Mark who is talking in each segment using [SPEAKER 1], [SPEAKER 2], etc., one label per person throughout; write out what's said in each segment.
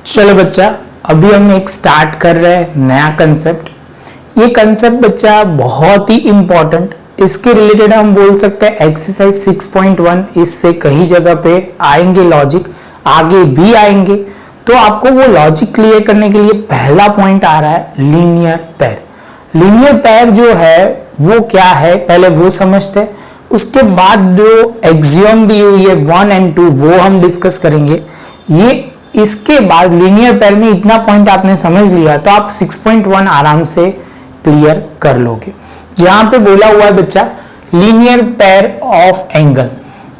[SPEAKER 1] चलो बच्चा, अभी हम एक स्टार्ट कर रहे हैं नया कंसेप्ट। ये कंसेप्ट बच्चा बहुत ही इंपॉर्टेंट, इसके रिलेटेड हम बोल सकते हैं एक्सरसाइज 6.1, इससे कई जगह पे आएंगे लॉजिक, आगे भी आएंगे। तो आपको वो लॉजिक क्लियर करने के लिए पहला पॉइंट आ रहा है लीनियर पेयर। लीनियर पेयर जो है वो क्या है पहले वो समझते हैं, उसके बाद जो एक्सियम दी हुई है 1 और 2 वो हम डिस्कस करेंगे। ये इसके बाद लीनियर पेयर में इतना पॉइंट आपने समझ लिया तो आप 6.1 आराम से क्लियर कर लोगे। जहां पे बोला हुआ है बच्चा लीनियर पेयर ऑफ एंगल,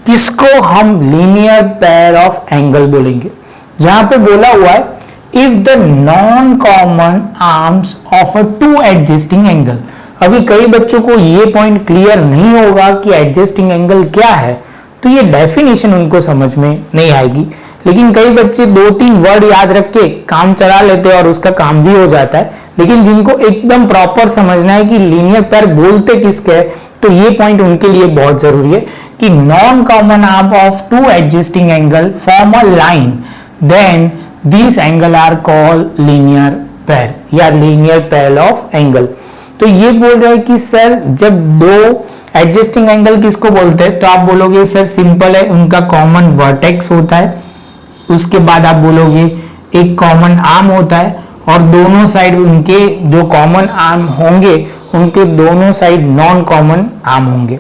[SPEAKER 1] किसको हम लीनियर पेयर ऑफ एंगल बोलेंगे। जहां पे बोला हुआ है if the non common arms of a two adjusting angle. अभी कई बच्चों को ये पॉइंट क्लियर नहीं होगा कि एडजस्टिंग एंगल क्या है, तो ये डेफिनेशन उनको समझ में नहीं आएगी। लेकिन कई बच्चे 2-3 वर्ड याद रख के काम चला लेते हैं और उसका काम भी हो जाता है। लेकिन जिनको एकदम प्रॉपर समझना है कि लीनियर पेयर बोलते किसके है, तो ये पॉइंट उनके लिए बहुत जरूरी है कि non common arm of two adjusting angle form a line, then this angle are called linear pair या लीनियर पेयर ऑफ एंगल। तो ये बोल रहा है कि सर जब दो एडजस्टिंग एंगल किसको बोलते हैं, तो आप बोलोगे सर सिंपल है, उनका कॉमन वर्टेक्स होता है, उसके बाद आप बोलोगे एक कॉमन आर्म होता है और दोनों साइड उनके जो कॉमन आर्म होंगे उनके दोनों साइड नॉन कॉमन आर्म होंगे।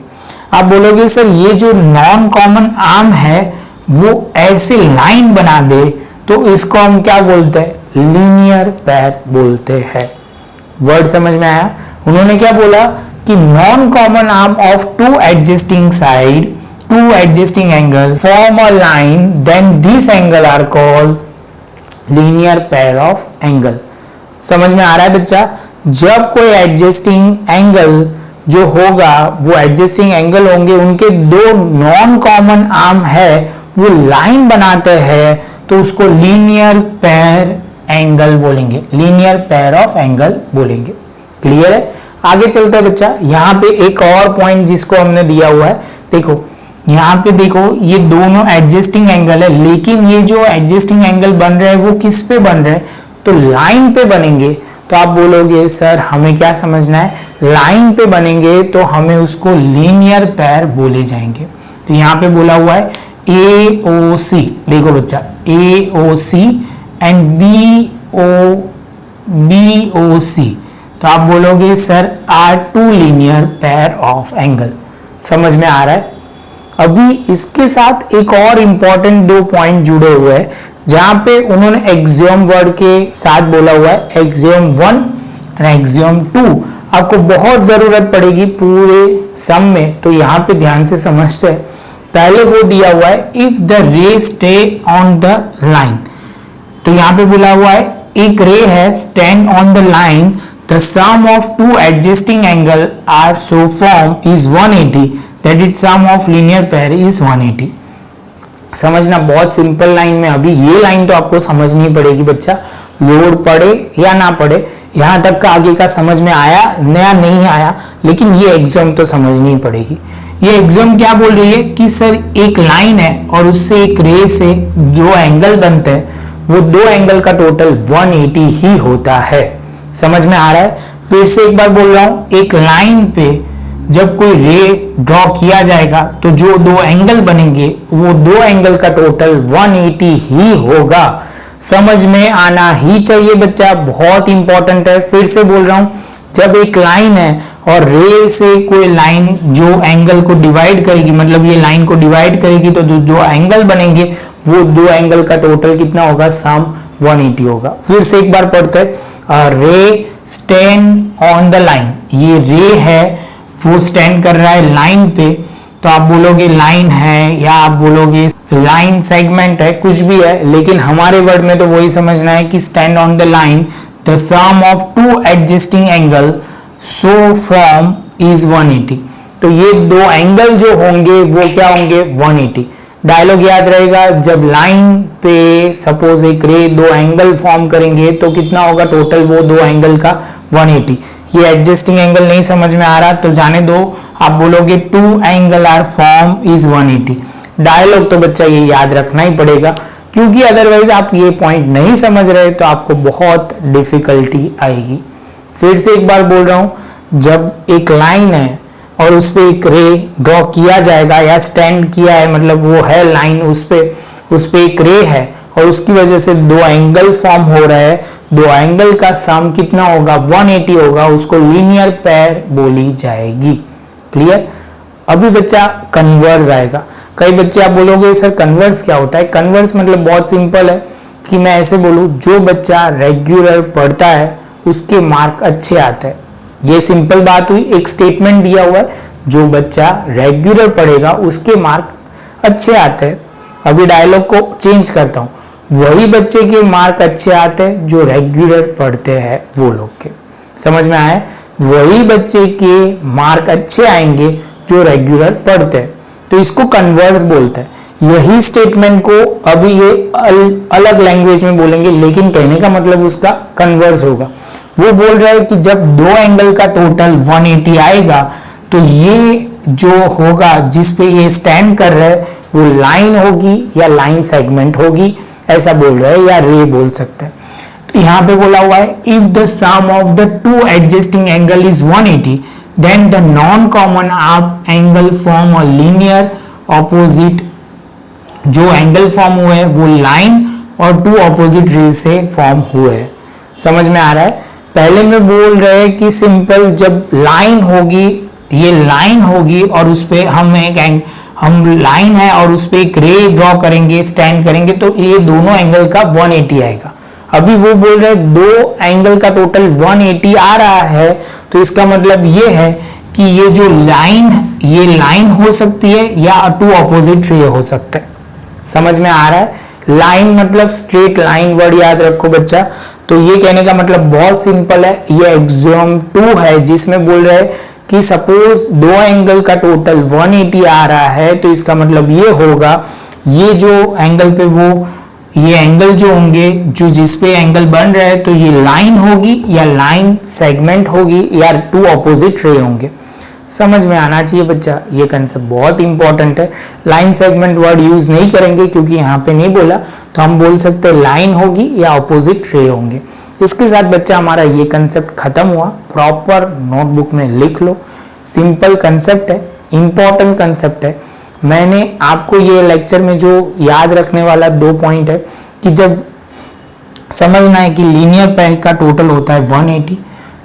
[SPEAKER 1] आप बोलोगे सर ये जो नॉन कॉमन आर्म है वो ऐसे लाइन बना दे तो इसको हम क्या बोलते हैं, लीनियर पेयर बोलते हैं। वर्ड समझ में आया। उन्होंने क्या बोला कि non common arm of two adjusting side, two adjusting angle form a line, then these angle are called linear pair of angle। समझ में आ रहा है बच्चा। जब कोई एडजस्टिंग एंगल जो होगा वो एडजस्टिंग एंगल होंगे, उनके दो नॉन कॉमन आर्म है वो लाइन बनाते हैं तो उसको लीनियर पेयर एंगल बोलेंगे, लीनियर पेयर ऑफ एंगल बोलेंगे। क्लियर है। आगे चलता है बच्चा। यहाँ पे एक और पॉइंट जिसको हमने दिया हुआ है, देखो यहाँ पे देखो ये दोनों एडजस्टिंग एंगल है, लेकिन ये जो एडजस्टिंग एंगल बन रहे हैं वो किस पे बन रहे हैं, तो लाइन पे बनेंगे। तो आप बोलोगे सर हमें क्या समझना है, लाइन पे बनेंगे तो हमें उसको लीनियर पेयर बोले जाएंगे। तो यहाँ पे बोला हुआ है AOC, देखो बच्चा AOC एंड BOC, तो आप बोलोगे sir are two linear pair of angle. समझ में आ रहा है। अभी इसके साथ एक और इंपॉर्टेंट 2 पॉइंट जुड़े हुए हैं जहां पे उन्होंने एक्सियम वर्ड के साथ बोला हुआ है एक्सियम 1 और एक्सियम 2। आपको बहुत जरूरत पड़ेगी पूरे सम में, तो यहाँ पे ध्यान से समझते हैं। पहले वो दिया हुआ है if the ray stay on the line, तो यहाँ पे बोला हुआ है एक रे है stand on the line, the sum of two adjusting angle are so form is 180, that its sum of linear pair is 180। समझना बहुत सिंपल लाइन में। अभी ये लाइन तो आपको समझनी पड़ेगी बच्चा, लोड पड़े या ना पड़े। यहां तक का आगे का समझ में आया, नया नहीं आया, लेकिन ये एग्जाम तो समझनी पड़ेगी। ये एग्जाम क्या बोल रही है कि सर एक लाइन है और उससे एक रे से दो एंगल बनते हैं, वो दो एंगल का टोटल 180 ही होता है। समझ में आ रहा है। फिर से एक बार बोल रहा हूं, एक लाइन पे जब कोई रे ड्रॉ किया जाएगा तो जो दो एंगल बनेंगे वो दो एंगल का टोटल 180 ही होगा। समझ में आना ही चाहिए बच्चा, बहुत इंपॉर्टेंट है। फिर से बोल रहा हूं, जब एक लाइन है और रे से कोई लाइन जो एंगल को डिवाइड करेगी, मतलब ये लाइन को डिवाइड करेगी, तो जो एंगल बनेंगे वो दो एंगल का टोटल कितना होगा, सम 180 होगा। फिर से एक बार पढ़ते हैं, रे स्टैंड ऑन द लाइन, ये रे है वो स्टैंड कर रहा है लाइन पे, तो आप बोलोगे लाइन है या आप बोलोगे लाइन सेगमेंट है, कुछ भी है, लेकिन हमारे वर्ड में तो वही समझना है कि stand on the line, the sum of two adjusting angle so form is 180। तो ये दो एंगल जो होंगे वो क्या होंगे, 180। डायलॉग याद रहेगा, जब लाइन पे सपोज एक रे दो एंगल फॉर्म करेंगे तो कितना होगा टोटल, वो दो एंगल का 180। ये एडजस्टिंग एंगल नहीं समझ में आ रहा तो जाने दो, आप बोलोगे two angle are form is 180। Dialogue तो बच्चा ये याद रखना ही पड़ेगा क्योंकि अदरवाइज आप ये पॉइंट नहीं समझ रहे तो आपको बहुत डिफिकल्टी आएगी। फिर से एक बार बोल रहा हूं, जब एक लाइन है और उस पे एक रे ड्रॉ किया जाएगा या स्टैंड किया है, मतलब वो है लाइन, उस पे एक रे है और उसकी वजह से दो एंगल फॉर्म हो रहा है, दो एंगल का सम कितना होगा 180 होगा, उसको लीनियर पेयर बोली जाएगी। क्लियर? अभी बच्चा कन्वर्स आएगा। कई बच्चे आप बोलोगे सर कन्वर्स क्या होता है? कन्वर्स मतलब बहुत सिंपल है कि मैं ऐसे बोलूं, जो बच्चा रेगुलर पढ़ता है उसके मार्क अच्छे आते हैं। ये सिंपल बात हुई, एक स्टेटमेंट दिया हुआ है, जो बच्चा रेगुलर पढ़ेगा उसके मार्क अच्छे आते हैं। अभी डायलॉग को चेंज करता हूं, वही बच्चे के मार्क अच्छे आते हैं जो रेगुलर पढ़ते हैं वो लोग के। समझ में आए? वही बच्चे के मार्क अच्छे आएंगे जो रेगुलर पढ़ते हैं, तो इसको कन्वर्स बोलते हैं। यही स्टेटमेंट को अभी ये अलग लैंग्वेज में बोलेंगे, लेकिन कहने का मतलब उसका कन्वर्स होगा। वो बोल रहा है कि जब दो एंगल का टोटल 180 आएगा तो ये जो होगा जिस पे ये स्टैंड कर रहा है वो लाइन होगी या लाइन सेगमेंट होगी, ऐसा बोल रहा है, या रे बोल सकते हैं। तो यहाँ पे बोला हुआ है if the sum of the two adjusting angle is 180 then the non common आप angle form a linear opposite. जो एंगल फॉर्म हुए हैं वो लाइन और टू ऑपोजिट रे से फॉर्म हुए हैं। समझ में आ रहा है? पहले में बोल रहे हैं कि सिंपल जब लाइन होगी, ये लाइन होगी और उस पे हम लाइन है और उस पे एक रे ड्रॉ करेंगे, स्टैंड करेंगे, तो ये दोनों एंगल का 180 आएगा। अभी वो बोल रहे हैं दो एंगल का टोटल 180 आ रहा है, तो इसका मतलब ये है कि ये जो लाइन, ये लाइन हो सकती है या टू ऑपोजिट रे हो सकते हैं। समझ में आ रहा है? लाइन मतलब स्ट्रेट लाइन, वर्ड याद रखो बच्चा। तो ये कहने का मतलब बहुत सिंपल है, ये एक्सियोम 2 है जिसमें बोल रहे हैं कि सपोज दो एंगल का टोटल 180 आ रहा है, तो इसका मतलब ये होगा ये जो एंगल पे वो ये एंगल जो होंगे, जो जिस पे एंगल बन रहा है, तो ये लाइन होगी या लाइन सेगमेंट होगी या टू ऑपोजिट रे होंगे। समझ में आना चाहिए बच्चा, ये कंसेप्ट बहुत इंपॉर्टेंट है। लाइन सेगमेंट वर्ड यूज नहीं करेंगे क्योंकि यहाँ पे नहीं बोला, तो हम बोल सकते हैं लाइन होगी या ऑपोजिट रे होंगे। इसके साथ बच्चा हमारा ये कंसेप्ट खत्म हुआ। प्रॉपर नोटबुक में लिख लो, सिंपल कंसेप्ट है, इंपॉर्टेंट कंसेप्ट है। मैंने आपको ये लेक्चर में जो याद रखने वाला 2 पॉइंट है कि जब समझना है कि लीनियर पेयर का टोटल होता है 180।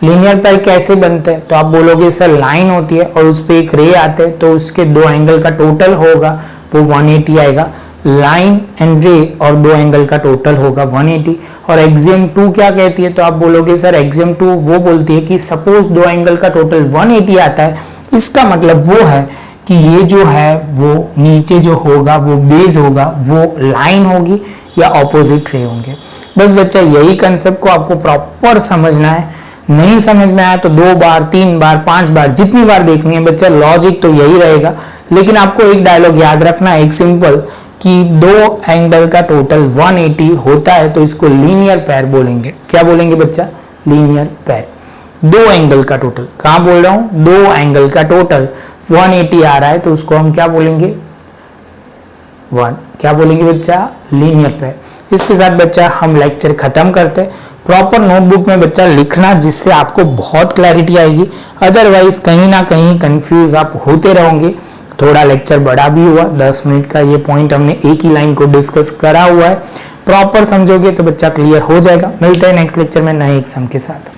[SPEAKER 1] लीनियर पेयर कैसे बनते हैं? तो आप बोलोगे सर लाइन होती है और उस पर एक रे आते हैं, तो उसके दो एंगल का टोटल होगा वो 180 आएगा। लाइन एंड रे और दो एंगल का टोटल होगा 180। और एक्सियम 2 क्या कहती है? तो आप बोलोगे सर एक्सियम 2 वो बोलती है कि सपोज दो एंगल का टोटल 180 आता है, इसका मतलब वो है कि ये जो है वो नीचे जो होगा वो बेस होगा, वो लाइन होगी या ऑपोजिट रे होंगे। बस बच्चा यही कंसेप्ट को आपको प्रॉपर समझना है। नहीं समझ में आया तो 2 बार 3 बार 5 बार जितनी बार देखनी है बच्चा, लॉजिक तो यही रहेगा। लेकिन आपको एक डायलॉग याद रखना है, एक सिंपल, कि दो एंगल का टोटल 180 होता है तो इसको लीनियर पेयर बोलेंगे। क्या बोलेंगे बच्चा? Linear pair. दो एंगल का टोटल, कहां बोल रहा हूं? दो एंगल का टोटल 180 आ रहा है तो उसको हम क्या बोलेंगे? क्या बोलेंगे बच्चा? Linear pair. इसके साथ बच्चा हम लेक्चर खत्म करते हैं। प्रॉपर नोटबुक में बच्चा लिखना, जिससे आपको बहुत क्लैरिटी आएगी। अदरवाइज कहीं ना कहीं कंफ्यूज आप होते रहोगे। थोड़ा लेक्चर बड़ा भी हुआ, 10 मिनट का ये पॉइंट हमने एक ही लाइन को डिस्कस करा हुआ है। प्रॉपर समझोगे तो बच्चा क्लियर हो जाएगा। मिलते हैं नेक्स्ट लेक्चर में नए एग्जाम के साथ।